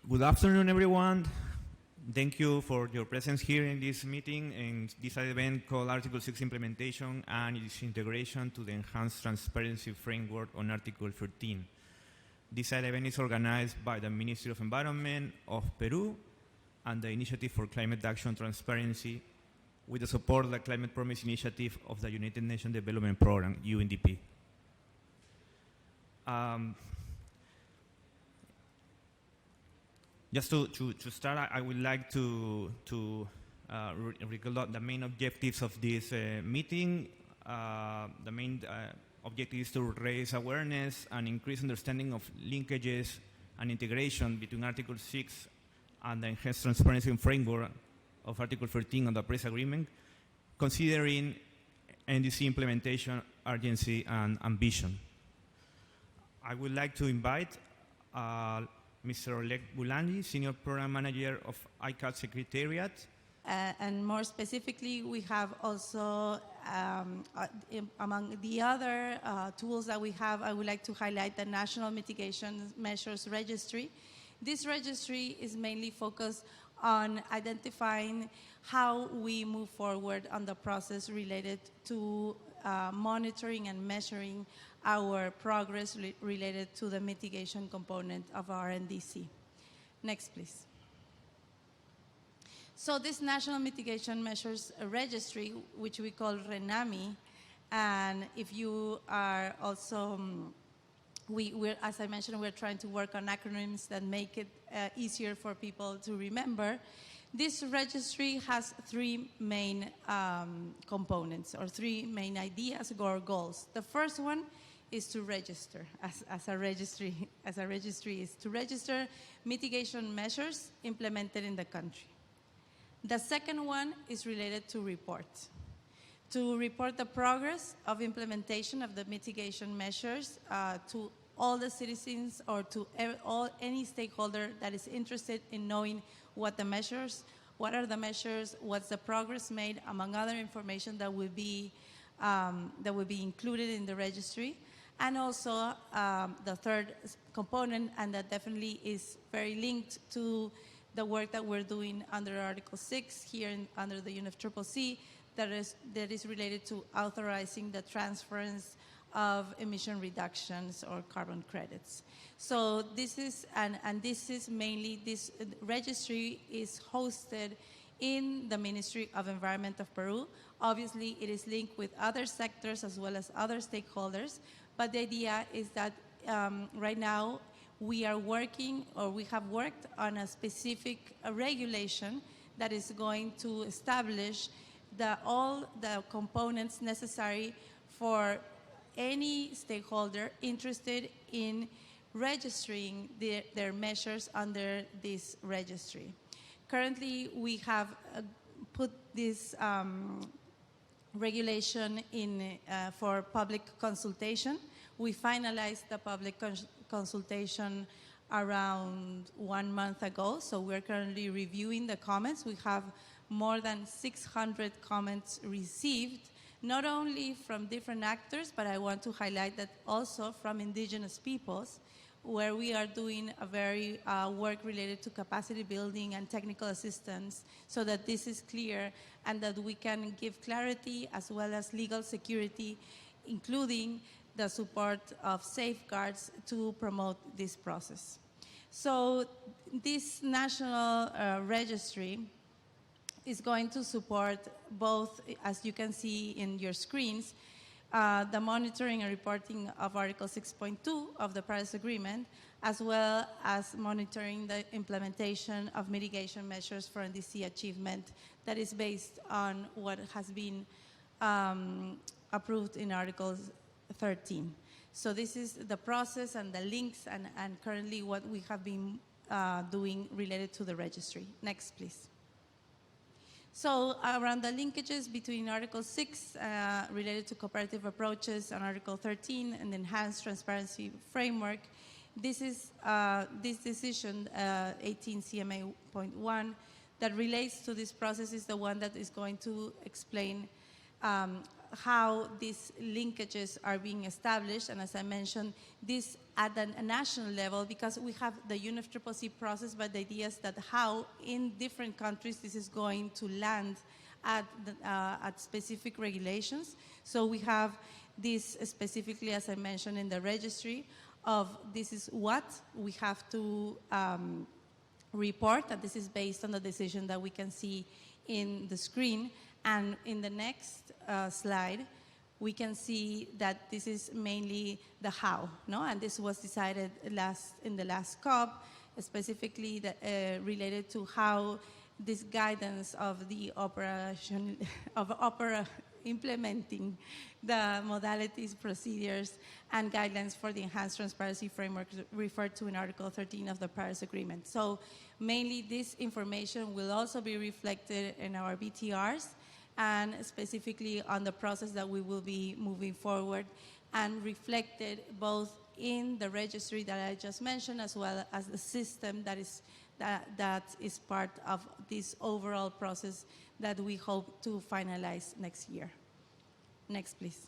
Good afternoon, everyone. Thank you for your presence here in this meeting and this event called Article 6 Implementation and its integration to the Enhanced Transparency Framework on Article 13. This event is organized by the Ministry of Environment of Peru and the Initiative for Climate Action Transparency with the support of the Climate Promise Initiative of the United Nations Development Programme, UNDP. Just to start, I would like to recall the main objectives of this meeting. The main objective is to raise awareness and increase understanding of linkages and integration between Article 6 and the Enhanced Transparency Framework of Article 13 of the Paris Agreement, considering NDC implementation, urgency, and ambition. I would like to invite Mr. Oleg Bulandi, Senior Program Manager of ICAT Secretariat. And more specifically, we have also, among the other tools that we have, I would like to highlight the National Mitigation Measures Registry. This registry is mainly focused on identifying how we move forward on the process related to monitoring and measuring our progress related to the mitigation component of our NDC. Next, please. So this National Mitigation Measures Registry, which we call RENAMI, and if you are also, as I mentioned, we're trying to work on acronyms that make it easier for people to remember. This registry has three main components, or three main ideas or goals. The first one is to register, as a registry is to register mitigation measures implemented in the country. The second one is related to report the progress of implementation of the mitigation measures to all the citizens or to any stakeholder that is interested in knowing what are the measures, what's the progress made, among other information that will be included in the registry. And also the third component, and that definitely is very linked to the work that we're doing under Article 6 here under the UNFCCC, that is related to authorizing the transference of emission reductions or carbon credits. So this is, and this is mainly, this registry is hosted in the Ministry of Environment of Peru. Obviously, it is linked with other sectors as well as other stakeholders, but the idea is that right now we are working, or we have worked on a specific regulation that is going to establish all the components necessary for any stakeholder interested in registering their measures under this registry. Currently, we have put this regulation in for public consultation. We finalized the public consultation around 1 month ago, so we're currently reviewing the comments. We have more than 600 comments received, not only from different actors, but I want to highlight that also from indigenous peoples, where we are doing a very work related to capacity building and technical assistance, so that this is clear and that we can give clarity as well as legal security, including the support of safeguards to promote this process. So this national registry is going to support both, as you can see in your screens, the monitoring and reporting of Article 6.2 of the Paris Agreement, as well as monitoring the implementation of mitigation measures for NDC achievement that is based on what has been approved in Article 13. So this is the process and the links and currently what we have been doing related to the registry. Next, please. So around the linkages between Article 6 related to cooperative approaches and Article 13 and Enhanced Transparency Framework, this is this decision 18 CMA.1 that relates to this process is the one that is going to explain how these linkages are being established. And as I mentioned, this at a national level, because we have the UNFCCC process, but the idea is that how in different countries this is going to land at specific regulations. So we have this specifically, as I mentioned, in the registry of this is what we have to report, and this is based on the decision that we can see in the screen. And in the next slide, we can see that this is mainly the how, no? And this was decided in the last COP, specifically related to how this guidance of the operation of implementing the modalities, procedures, and guidelines for the enhanced transparency framework referred to in Article 13 of the Paris Agreement. So mainly this information will also be reflected in our BTRs and specifically on the process that we will be moving forward, and reflected both in the registry that I just mentioned as well as the system that is part of this overall process that we hope to finalize next year. Next, please.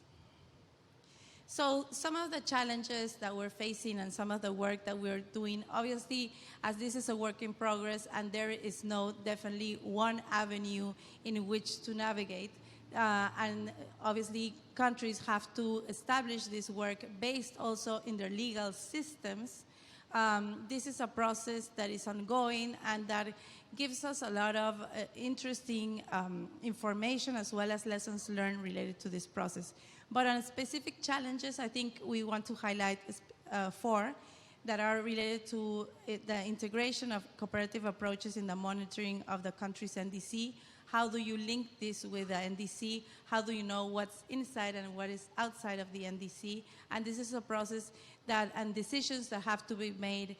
So some of the challenges that we're facing and some of the work that we're doing, obviously, as this is a work in progress and there is no definitely one avenue in which to navigate, and obviously countries have to establish this work based also in their legal systems. This is a process that is ongoing and that gives us a lot of interesting information as well as lessons learned related to this process. But on specific challenges, I think we want to highlight 4 that are related to the integration of cooperative approaches in the monitoring of the country's NDC. How do you link this with the NDC? How do you know what's inside and what is outside of the NDC? And this is a process and decisions that have to be made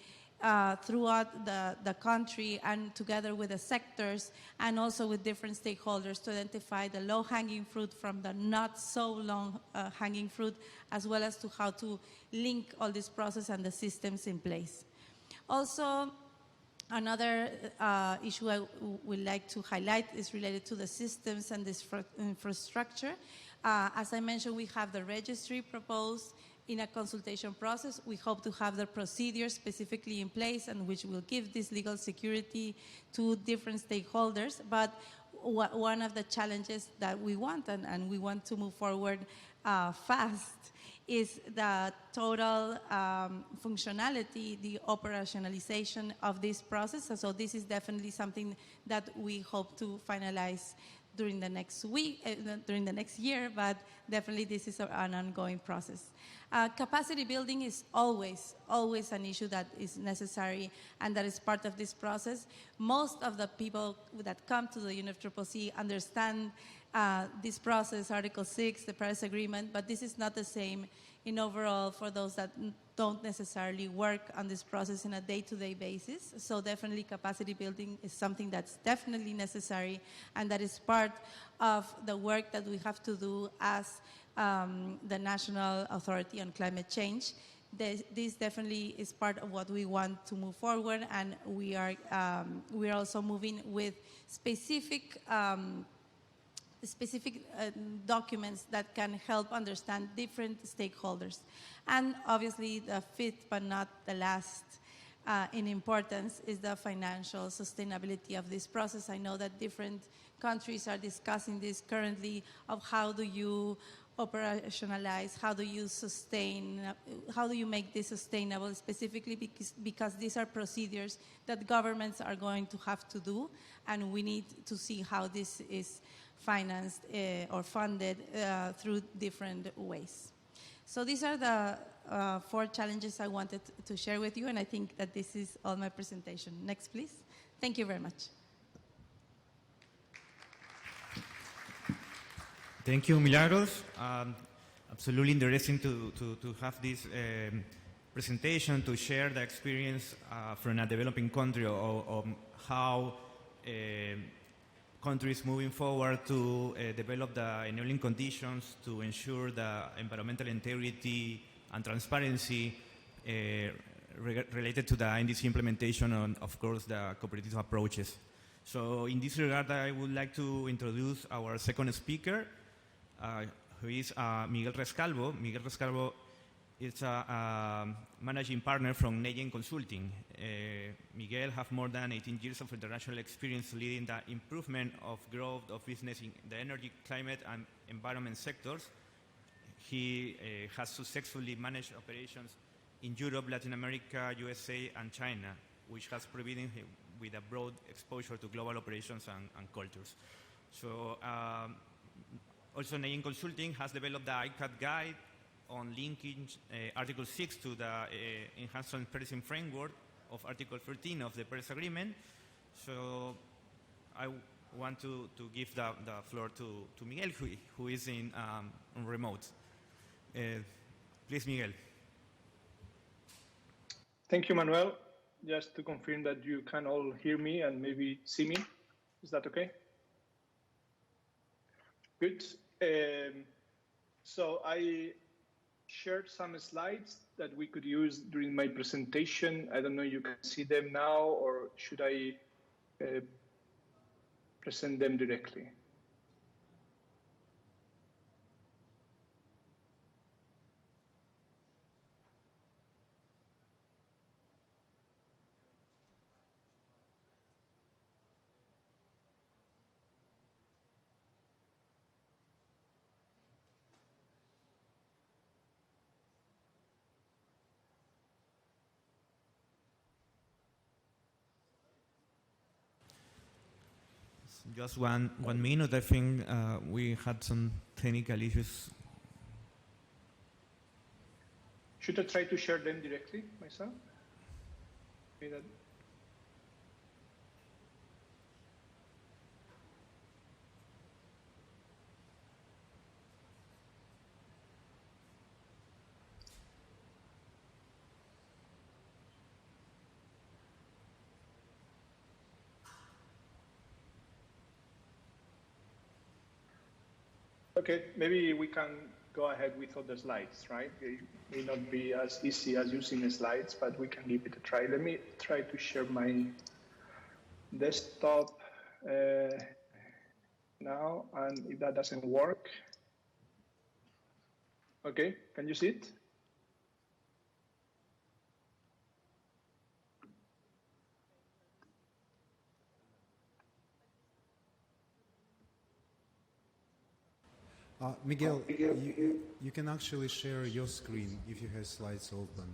throughout the country and together with the sectors and also with different stakeholders to identify the low-hanging fruit from the not so long-hanging fruit, as well as to how to link all this process and the systems in place. Also, another issue I would like to highlight is related to the systems and this infrastructure. As I mentioned, we have the registry proposed in a consultation process. We hope to have the procedures specifically in place and which will give this legal security to different stakeholders. But one of the challenges that we want, and we want to move forward fast, is the total functionality, the operationalization of this process. So this is definitely something that we hope to finalize during the next year, but definitely this is an ongoing process. Capacity building is always an issue that is necessary and that is part of this process. Most of the people that come to the UNFCCC understand this process, Article 6, the Paris Agreement, but this is not the same in overall for those that don't necessarily work on this process on a day-to-day basis. So definitely capacity building is something that's definitely necessary and that is part of the work that we have to do as the National Authority on Climate Change. This definitely is part of what we want to move forward, and we are also moving with specific documents that can help understand different stakeholders. And obviously the fifth but not the last in importance is the financial sustainability of this process. I know that different countries are discussing this currently of how do you operationalize, how do you sustain, how do you make this sustainable, specifically because these are procedures that governments are going to have to do, and we need to see how this is financed or funded through different ways. So these are the 4 challenges I wanted to share with you, and I think that this is all my presentation. Next, please. Thank you very much. Thank you, Milagros. Absolutely interesting to have this presentation, to share the experience from a developing country of how countries moving forward to develop the enabling conditions to ensure the environmental integrity and transparency related to the NDC implementation and, of course, the cooperative approaches. So in this regard, I would like to introduce our second speaker. who is Miguel Rescalvo. Miguel Rescalvo is a managing partner from Neyen Consulting. Miguel has more than 18 years of international experience leading the improvement of growth of business in the energy, climate, and environment sectors. He has successfully managed operations in Europe, Latin America, USA, and China, which has provided him with a broad exposure to global operations and cultures. So, also Neyen Consulting has developed the ICAT guide on linking Article 6 to the Enhanced Transparency Framework of Article 13 of the Paris Agreement. So I want to give the floor to Miguel, who is in on remote. Please, Miguel. Thank you, Manuel. Just to confirm that you can all hear me and maybe see me. Is that okay? Good. So I shared some slides that we could use during my presentation. I don't know if you can see them now, or should I present them directly? Just one minute. I think we had some technical issues. Should I try to share them directly myself? Okay, maybe we can go ahead with other slides, right? It may not be as easy as using slides, but we can give it a try. Let me try to share my desktop now, and if that doesn't work, okay, can you see it? Miguel, you can actually share your screen if you have slides open.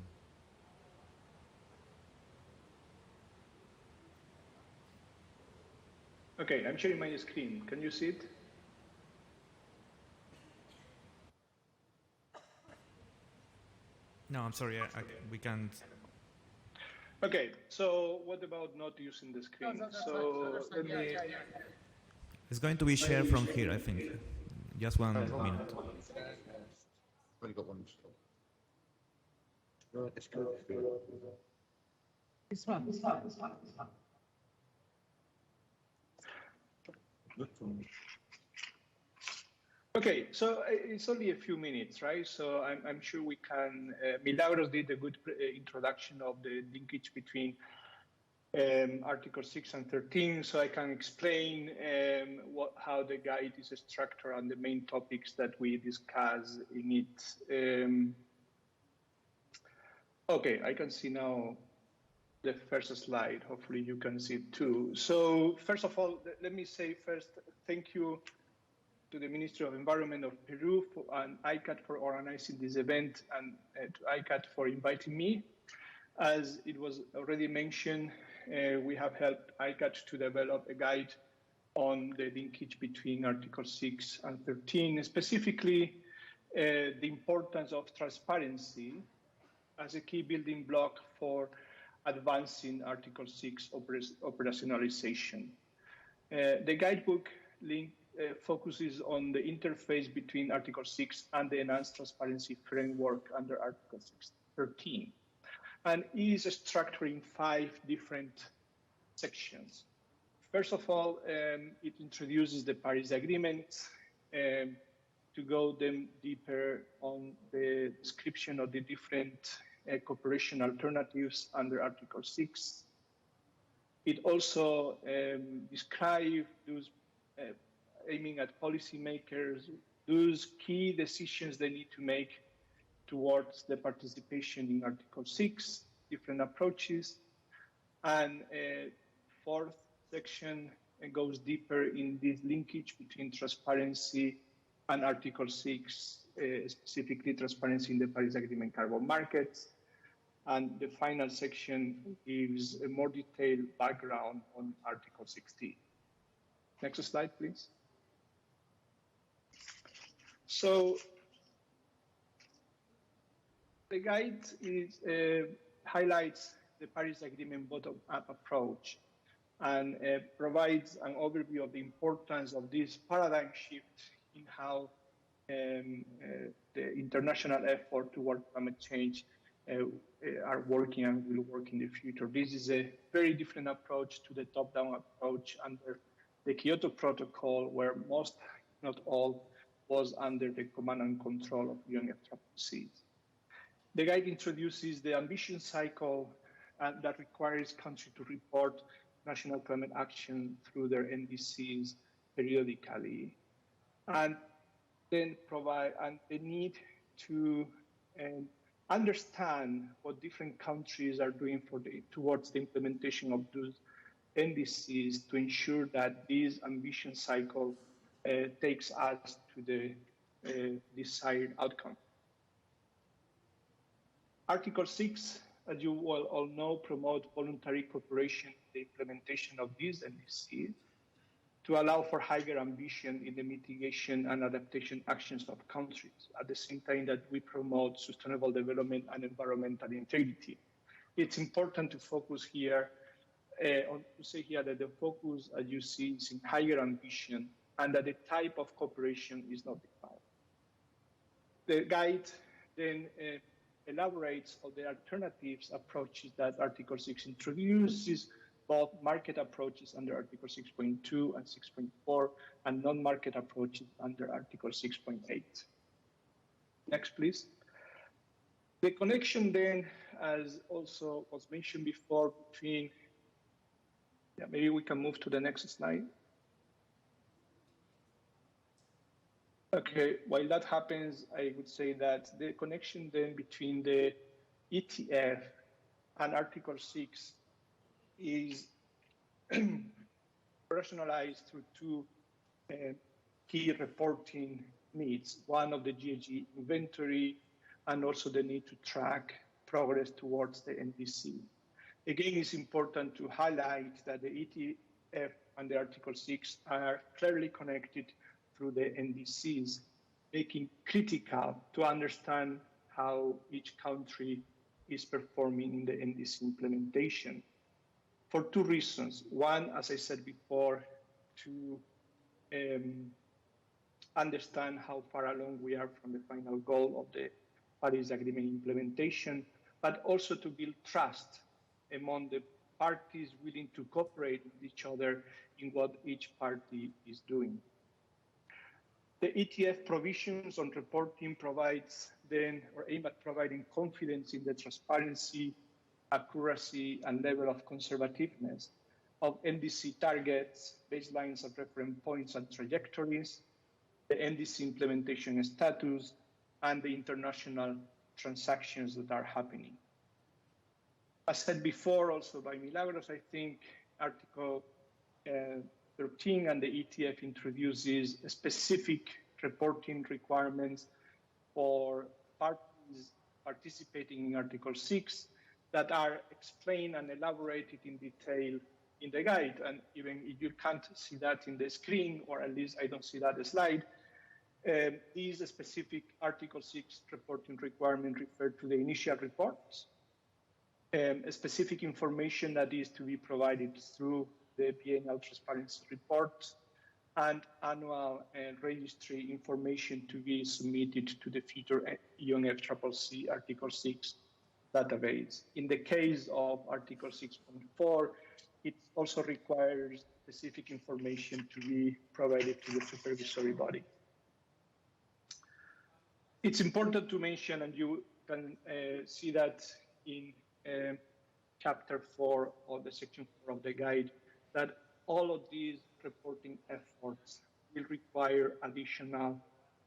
Okay, I'm sharing my screen. Can you see it? No, I'm sorry, we can't. Okay, so what about not using the screen? So let me... It's going to be shared from here, I think. Just 1 minute. Only got one. This one. Okay, so it's only a few minutes, right? So I'm sure we can, Milagros did a good introduction of the linkage between Article 6 and 13, so I can explain how the guide is structured and the main topics that we discuss in it. Okay, I can see now the first slide. Hopefully you can see it too. So first of all, let me say first, thank you to the Ministry of Environment of Peru and ICAT for organizing this event, and to ICAT for inviting me. As it was already mentioned, we have helped ICAT to develop a guide on the linkage between Article 6 and 13, specifically the importance of transparency as a key building block for advancing Article 6 operationalization. The guidebook link focuses on the interface between Article 6 and the Enhanced Transparency Framework under Article 6.13, and is structured in 5 different sections. First of all, it introduces the Paris Agreement to go them deeper on the description of the different cooperation alternatives under Article 6. It also describes those aiming at policymakers those key decisions they need to make towards the participation in Article 6, different approaches. And fourth section goes deeper in this linkage between transparency and Article 6, specifically transparency in the Paris Agreement carbon markets. And the final section gives a more detailed background on Article 16. Next slide, please. So the guide highlights the Paris Agreement bottom-up approach and provides an overview of the importance of this paradigm shift in how the international effort toward climate change are working and will work in the future. This is a very different approach to the top-down approach under the Kyoto Protocol, where most, if not all, was under the command and control of UNFCCC. The guide introduces the ambition cycle that requires countries to report national climate action through their NDCs periodically, and then provide and the need to understand what different countries are doing towards the implementation of those NDCs to ensure that this ambition cycle takes us to the desired outcome. Article 6, as you all know, promotes voluntary cooperation in the implementation of these NDCs to allow for higher ambition in the mitigation and adaptation actions of countries, at the same time that we promote sustainable development and environmental integrity. It's important to focus here, to say here that the focus, as you see, is in higher ambition and that the type of cooperation is not defined. The guide then elaborates on the alternatives approaches that Article 6 introduces, both market approaches under Article 6.2 and 6.4, and non-market approaches under Article 6.8. Next, please. The connection then, as also was mentioned before, between, maybe we can move to the next slide. Okay, while that happens, I would say that the connection then between the ETF and Article 6 is rationalized through two key reporting needs. One of the GHG inventory and also the need to track progress towards the NDC. Again, it's important to highlight that the ETF and the Article 6 are clearly connected through the NDCs, making critical to understand how each country is performing in the NDC implementation. For two reasons. One, as I said before, to understand how far along we are from the final goal of the Paris Agreement implementation, but also to build trust among the parties willing to cooperate with each other in what each party is doing. The ETF provisions on reporting provides then, or aim at providing confidence in the transparency, accuracy, and level of conservativeness of NDC targets, baselines of reference points and trajectories, the NDC implementation status, and the international transactions that are happening. As said before, also by Milagros, I think Article 13 and the ETF introduces specific reporting requirements for parties participating in Article 6 that are explained and elaborated in detail in the guide. And even if you can't see that in the screen, or at least I don't see that slide, these specific Article 6 reporting requirements refer to the initial reports, specific information that is to be provided through the biennial transparency report, and annual registry information to be submitted to the future UNFCCC Article 6 database. In the case of Article 6.4, it also requires specific information to be provided to the supervisory body. It's important to mention, and you can see that in Chapter 4 of the Section 4 of the guide, that all of these reporting efforts will require additional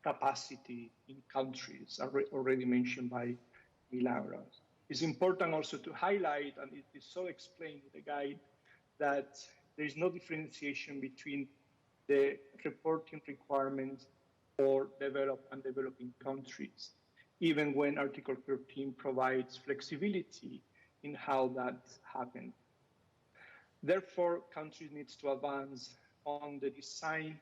capacity in countries, already mentioned by Milagros. It's important also to highlight, and it is so explained in the guide, that there is no differentiation between the reporting requirements for developed and developing countries, even when Article 13 provides flexibility in how that happens. Therefore, countries need to advance on the design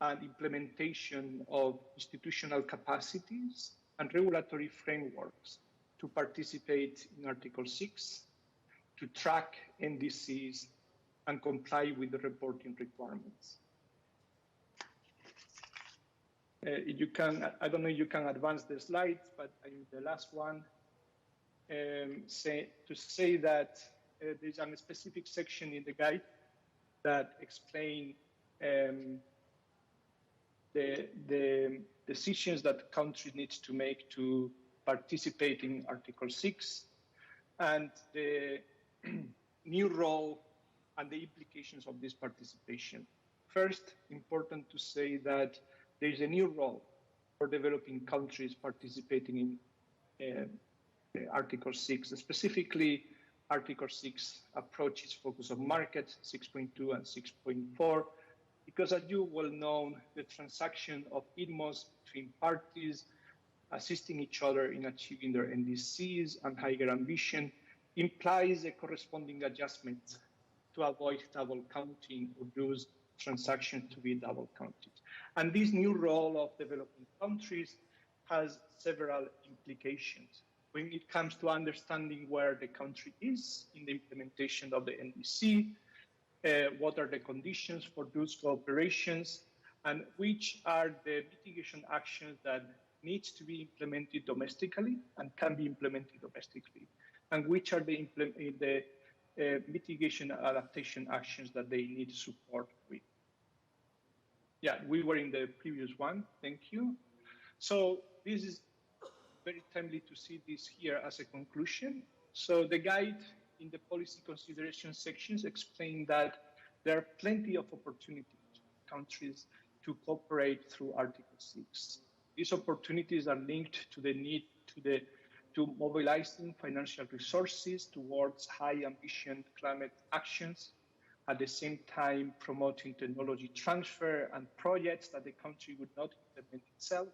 and implementation of institutional capacities and regulatory frameworks to participate in Article 6, to track NDCs and comply with the reporting requirements. You can, I don't know if you can advance the slides, but the last one, to say that there's a specific section in the guide that explain the decisions that countries need to make to participate in Article 6 and the new role and the implications of this participation. First, important to say that there is a new role for developing countries participating in Article 6, specifically Article 6 approaches focus on markets, 6.2 and 6.4, because as you well know, the transaction of IDMOs between parties assisting each other in achieving their NDCs and higher ambition implies a corresponding adjustment to avoid double counting or those transactions to be double counted. And this new role of developing countries has several implications. When it comes to understanding where the country is in the implementation of the NDC, what are the conditions for those cooperations, and which are the mitigation actions that need to be implemented domestically and can be implemented domestically, and which are the mitigation adaptation actions that they need support with. Yeah, we were in the previous one, thank you. So this is very timely to see this here as a conclusion. So the guide in the policy consideration sections explain that there are plenty of opportunities for countries to cooperate through Article 6. These opportunities are linked to the need to mobilizing financial resources towards high ambition climate actions, at the same time promoting technology transfer and projects that the country would not implement itself,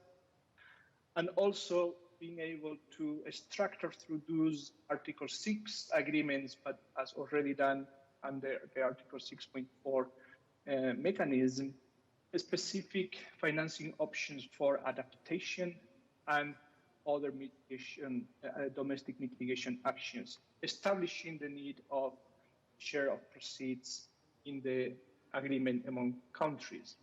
and also being able to structure through those Article 6 agreements, but as already done under the Article 6.4 mechanism, specific financing options for adaptation and other mitigation, domestic mitigation actions, establishing the need of share of proceeds in the agreement among countries.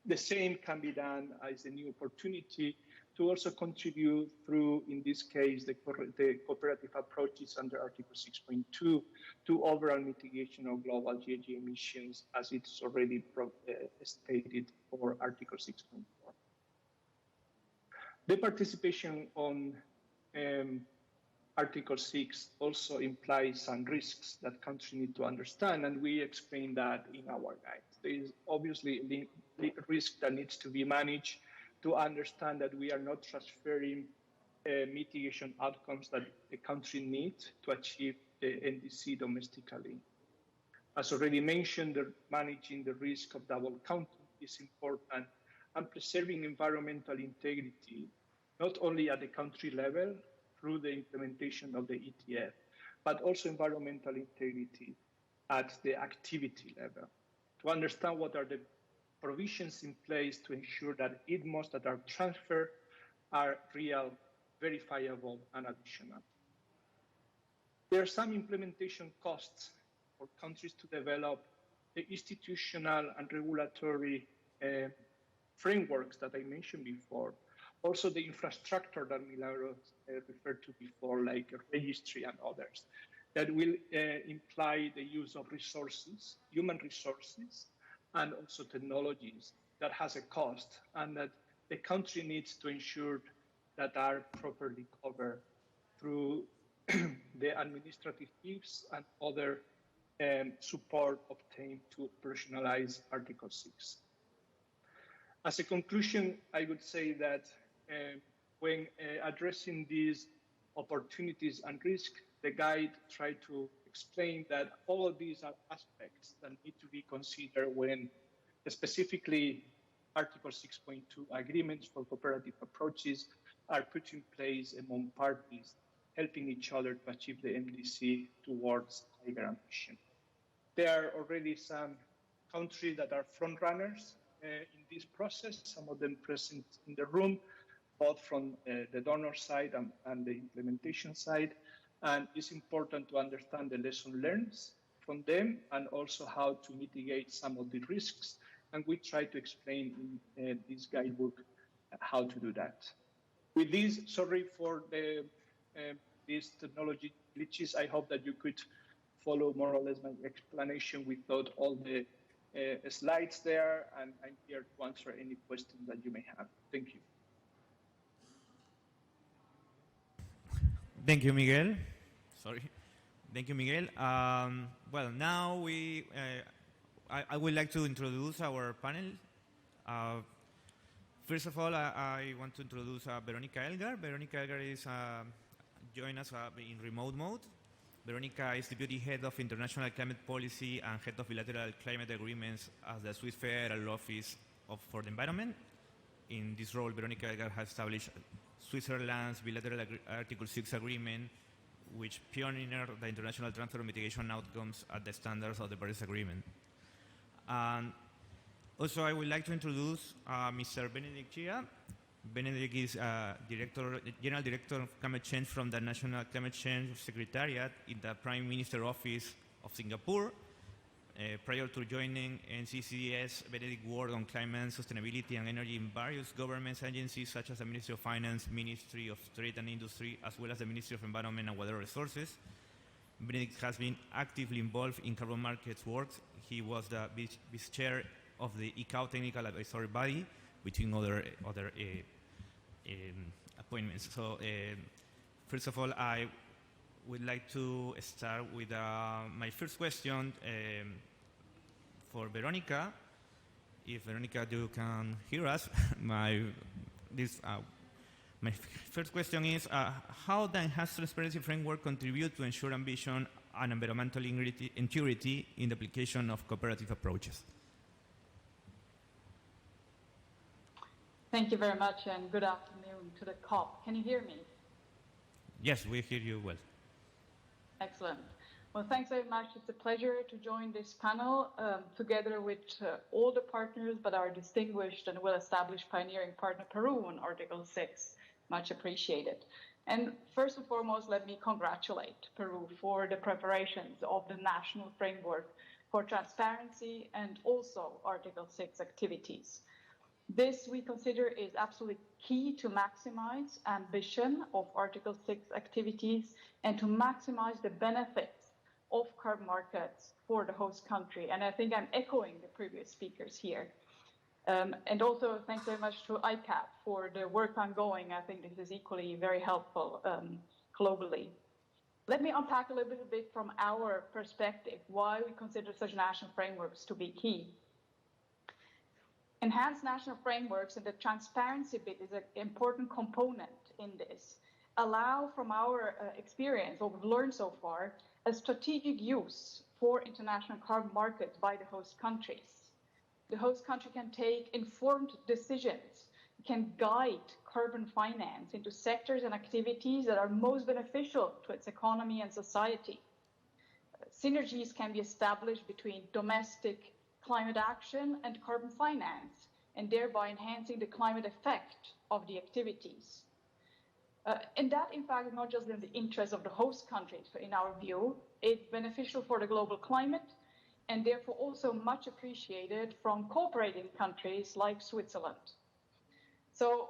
The same can be done as a new opportunity to also contribute through, in this case, the cooperative approaches under Article 6.2 to overall mitigation of global GHG emissions, as it's already stated for Article 6.4. The participation on Article 6 also implies some risks that countries need to understand, and we explain that in our guide. There is obviously the risk that needs to be managed to understand that we are not transferring mitigation outcomes that the country needs to achieve the NDC domestically. As already mentioned, managing the risk of double counting is important, and preserving environmental integrity, not only at the country level through the implementation of the ETF, but also environmental integrity at the activity level. To understand what are the provisions in place to ensure that IDMOs that are transferred are real, verifiable, and additional. There are some implementation costs for countries to develop the institutional and regulatory frameworks that I mentioned before. Also the infrastructure that Milagros referred to before, like a registry and others, that will imply the use of resources, human resources, and also technologies that has a cost, and that the country needs to ensure that are properly covered through the administrative fees and other support obtained to operationalize Article 6. As a conclusion, I would say that when addressing these opportunities and risks, the guide tried to explain that all of these are aspects that need to be considered when specifically Article 6.2 agreements for cooperative approaches are put in place among parties, helping each other to achieve the MDC towards higher ambition. There are already some countries that are front runners in this process, some of them present in the room, both from the donor side and the implementation side. And it's important to understand the lesson learned from them and also how to mitigate some of the risks. And we try to explain in this guidebook how to do that. With this, sorry for these technology glitches. I hope that you could follow more or less my explanation without all the slides there, and I'm here to answer any questions that you may have. Thank you. Thank you, Miguel. Sorry. Thank you, Miguel. Well, now I would like to introduce our panel. First of all, I want to introduce Veronica Elgar. Veronica Elgar is joined us in remote mode. Veronica is Deputy Head of International Climate Policy and Head of Bilateral Climate Agreements at the Swiss Federal Office for the Environment. In this role, Veronica Elgar has established Switzerland's bilateral Article 6 agreement, which pioneered the international transfer of mitigation outcomes at the standards of the Paris Agreement. Also, I would like to introduce Mr. Benedict Chia. Benedict is General Director of Climate Change from the National Climate Change Secretariat in the Prime Minister Office of Singapore. Prior to joining NCCS, Benedict worked on climate, sustainability, and energy in various government agencies such as the Ministry of Finance, Ministry of Trade and Industry, as well as the Ministry of Environment and Water Resources. Benedict has been actively involved in carbon markets work. He was the vice chair of the ICAO Technical Advisory Body, between other appointments. So, first of all, I would like to start with my first question for Veronica. If Veronica, you can hear us, my first question is, how the enhanced transparency framework contribute to ensure ambition and environmental integrity in the application of cooperative approaches? Thank you very much, and good afternoon to the COP. Can you hear me? Yes, we hear you well. Excellent. Well, thanks very much. It's a pleasure to join this panel together with all the partners, but our distinguished and well-established pioneering partner, Peru, on Article 6. Much appreciated. And first and foremost, let me congratulate Peru for the preparations of the national framework for transparency and also Article 6 activities. This we consider is absolutely key to maximize ambition of Article 6 activities and to maximize the benefits of carbon markets for the host country. And I think I'm echoing the previous speakers here. And also thanks very much to ICAT for the work ongoing. I think this is equally very helpful globally. Let me unpack a little bit from our perspective why we consider such national frameworks to be key. Enhanced national frameworks and the transparency bit is an important component in this. Allow, from our experience, what we've learned so far, a strategic use for international carbon markets by the host countries. The host country can take informed decisions, can guide carbon finance into sectors and activities that are most beneficial to its economy and society. Synergies can be established between domestic climate action and carbon finance, and thereby enhancing the climate effect of the activities. And that, in fact, is not just in the interest of the host countries, in our view. It's beneficial for the global climate, and therefore also much appreciated from cooperating countries like Switzerland. So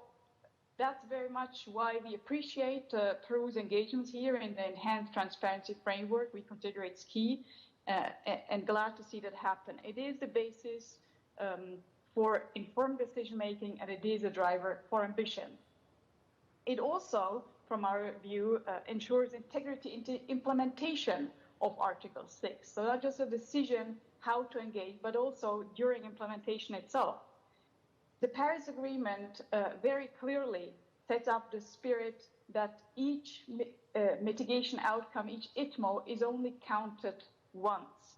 that's very much why we appreciate Peru's engagement here in the enhanced transparency framework. We consider it's key. And glad to see that happen. It is the basis for informed decision-making, and it is a driver for ambition. It also, from our view, ensures integrity into implementation of Article 6. So not just a decision how to engage, but also during implementation itself. The Paris Agreement very clearly sets up the spirit that each mitigation outcome, each ITMO, is only counted once.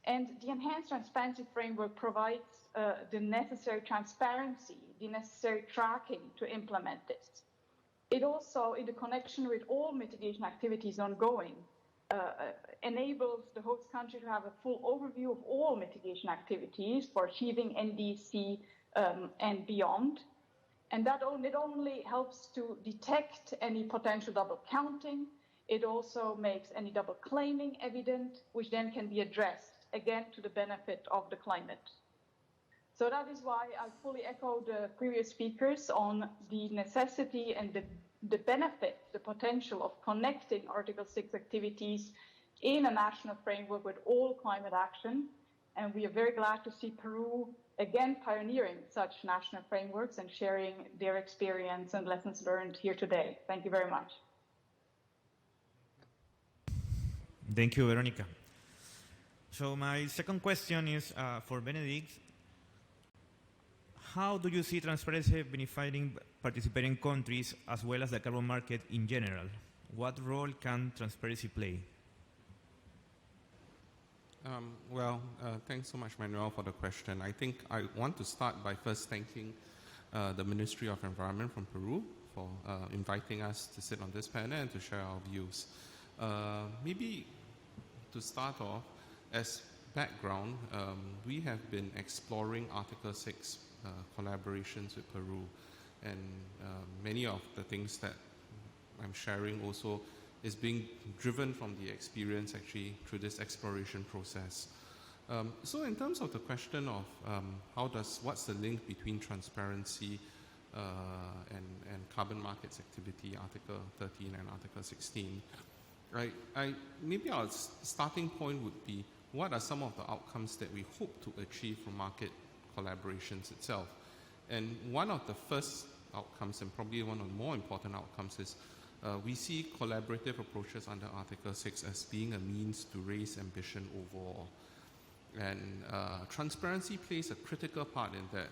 And the Enhanced Transparency Framework provides the necessary transparency, the necessary tracking to implement this. It also, in the connection with all mitigation activities ongoing, enables the host country to have a full overview of all mitigation activities for achieving NDC and beyond. And that it only helps to detect any potential double counting. It also makes any double claiming evident, which then can be addressed, again, to the benefit of the climate. So that is why I fully echo the previous speakers on the necessity and the benefit, the potential of connecting Article 6 activities in a national framework with all climate action. And we are very glad to see Peru again pioneering such national frameworks and sharing their experience and lessons learned here today. Thank you very much. Thank you, Veronica. So my second question is for Benedict. How do you see transparency benefiting participating countries as well as the carbon market in general? What role can transparency play? Thanks so much, Manuel, for the question. I think I want to start by first thanking the Ministry of Environment from Peru for inviting us to sit on this panel and to share our views. Maybe to start off, as background, we have been exploring Article 6 collaborations with Peru, and many of the things that I'm sharing also is being driven from the experience actually through this exploration process. So in terms of the question of what's the link between transparency and carbon markets activity, Article 13 and Article 16, right? Maybe our starting point would be, what are some of the outcomes that we hope to achieve from market collaborations itself? And one of the first outcomes, and probably one of the more important outcomes, is we see collaborative approaches under Article 6 as being a means to raise ambition overall. And transparency plays a critical part in that,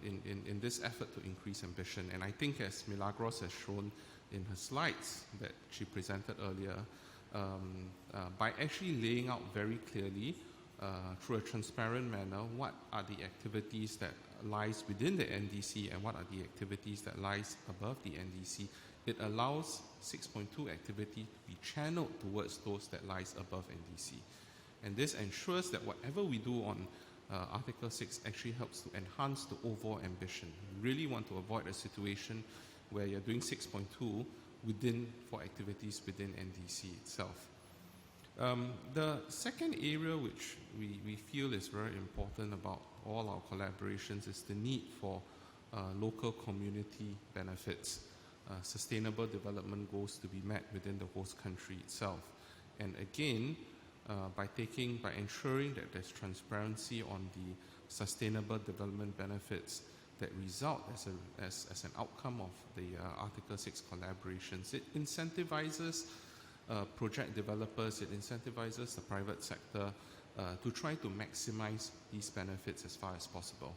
in this effort to increase ambition. And I think, as Milagros has shown in her slides that she presented earlier, by actually laying out very clearly through a transparent manner what are the activities that lies within the NDC and what are the activities that lies above the NDC, it allows 6.2 activity to be channeled towards those that lies above NDC. And this ensures that whatever we do on Article 6 actually helps to enhance the overall ambition. We really want to avoid a situation where you're doing 6.2 for activities within NDC itself. The second area which we feel is very important about all our collaborations is the need for local community benefits, sustainable development goals to be met within the host country itself. And again, by ensuring that there's transparency on the sustainable development benefits that result as an outcome of the Article 6 collaborations, it incentivizes project developers, it incentivizes the private sector to try to maximize these benefits as far as possible.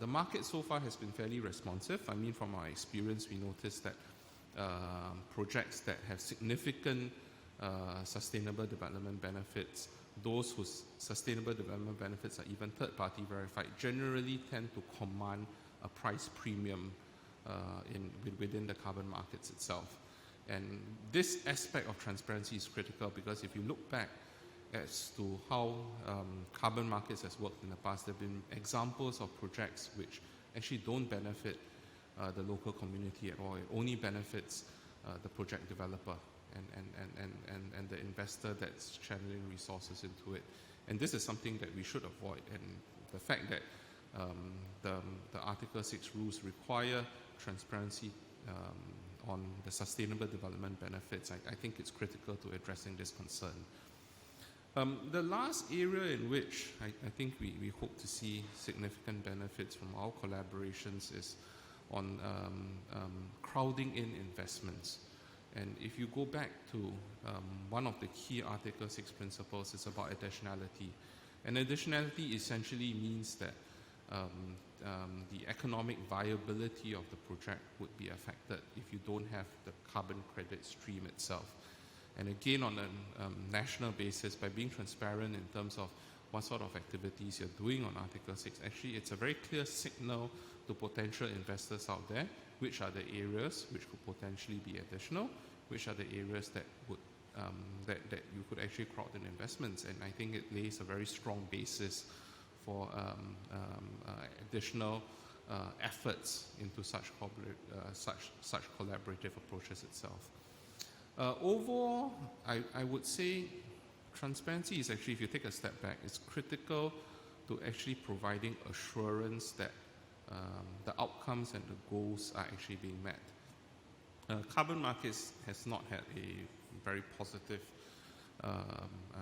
The market so far has been fairly responsive. I mean, from our experience, we noticed that projects that have significant sustainable development benefits, those whose sustainable development benefits are even third-party verified, generally tend to command a price premium within the carbon markets itself. And this aspect of transparency is critical because if you look back as to how carbon markets has worked in the past, there have been examples of projects which actually don't benefit the local community at all. It only benefits the project developer and the investor that's channeling resources into it. And this is something that we should avoid. And the fact that the Article 6 rules require transparency on the sustainable development benefits, I think it's critical to addressing this concern. The last area in which I think we hope to see significant benefits from our collaborations is on crowding in investments. And if you go back to one of the key Article 6 principles, it's about additionality. And additionality essentially means that the economic viability of the project would be affected if you don't have the carbon credit stream itself. And again, on a national basis, by being transparent in terms of what sort of activities you're doing on Article 6, actually it's a very clear signal to potential investors out there, which are the areas which could potentially be additional, which are the areas that would that you could actually crowd in investments. And I think it lays a very strong basis for additional efforts into such collaborative approaches itself. Overall, I would say transparency is actually, if you take a step back, it's critical to actually providing assurance that the outcomes and the goals are actually being met. Carbon markets has not had a very positive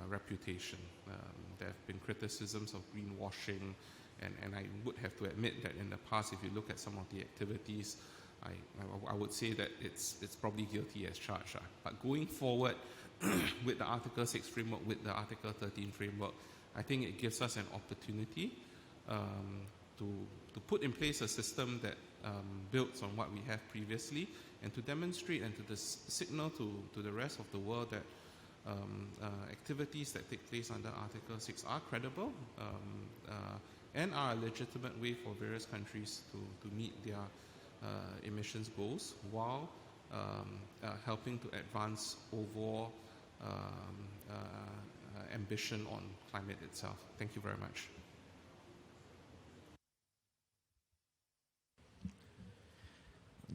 reputation. There have been criticisms of greenwashing, and I would have to admit that in the past, if you look at some of the activities, I would say that it's probably guilty as charged. But going forward with the Article 6 framework, with the Article 13 framework, I think it gives us an opportunity to put in place a system that builds on what we have previously, and to demonstrate and to signal to the rest of the world that activities that take place under Article 6 are credible and are a legitimate way for various countries to meet their emissions goals while helping to advance overall ambition on climate itself. Thank you very much.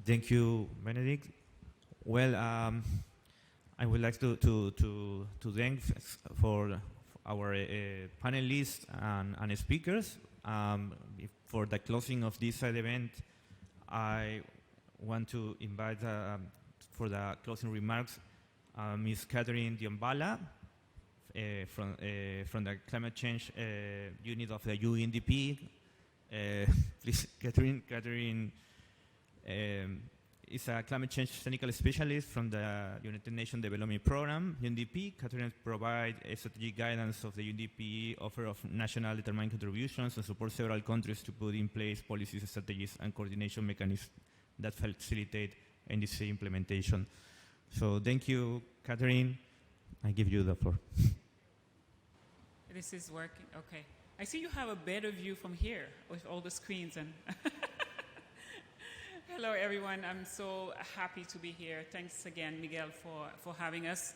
Thank you, Benedict. Well, I would like to thank for our panelists and speakers. For the closing of this event, I want to invite for the closing remarks Ms. Catherine Diombala from the Climate Change Unit of the UNDP. Please, Catherine is a climate change technical specialist from the United Nations Development Program, UNDP. Catherine provides strategic guidance of the UNDP offer of national determined contributions and supports several countries to put in place policies, strategies, and coordination mechanisms that facilitate NDC implementation. So thank you, Catherine. I give you the floor. This is working, okay. I see you have a better view from here with all the screens and hello, everyone. I'm so happy to be here. Thanks again, Miguel, for having us.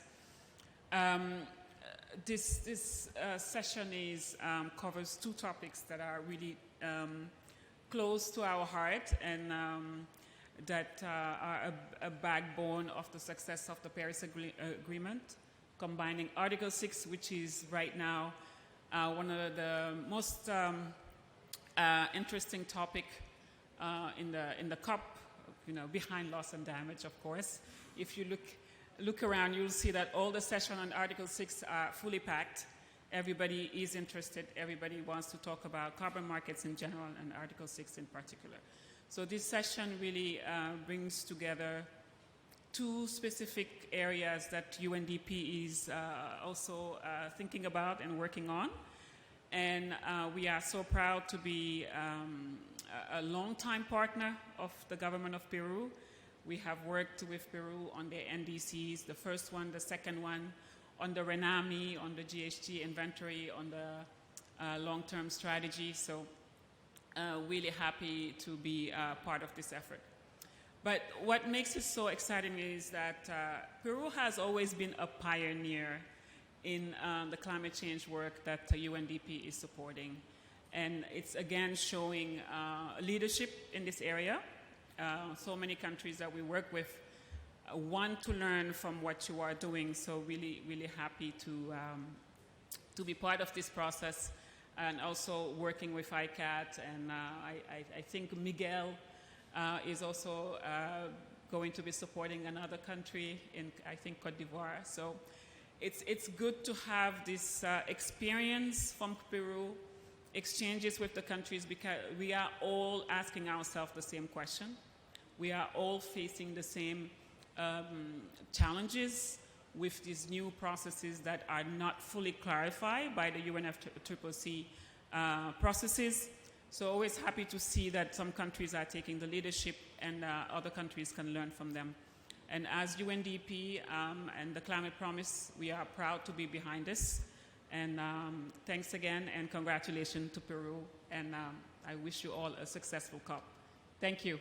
This session covers two topics that are really close to our heart and that are a backbone of the success of the Paris Agreement, combining Article 6, which is right now one of the most interesting topic in the COP, behind loss and damage, of course. If you look around, you'll see that all the sessions on Article 6 are fully packed. Everybody is interested. Everybody wants to talk about carbon markets in general and Article 6 in particular. So this session really brings together two specific areas that UNDP is also thinking about and working on. And we are so proud to be a long-time partner of the government of Peru. We have worked with Peru on the NDCs, the first one, the second one, on the RENAMI, on the GHG inventory, on the long-term strategy. So really happy to be part of this effort. But what makes it so exciting is that Peru has always been a pioneer in the climate change work that UNDP is supporting. And it's again showing leadership in this area. So many countries that we work with want to learn from what you are doing. So really, really happy to be part of this process and also working with ICAT. And I think Miguel is also going to be supporting another country in, I think, Cote d'Ivoire. So it's good to have this experience from Peru, exchanges with the countries, because we are all asking ourselves the same question. We are all facing the same challenges with these new processes that are not fully clarified by the UNFCCC processes. So always happy to see that some countries are taking the leadership and other countries can learn from them. And as UNDP and the Climate Promise, we are proud to be behind this. And thanks again, and congratulations to Peru. And I wish you all a successful COP. Thank you.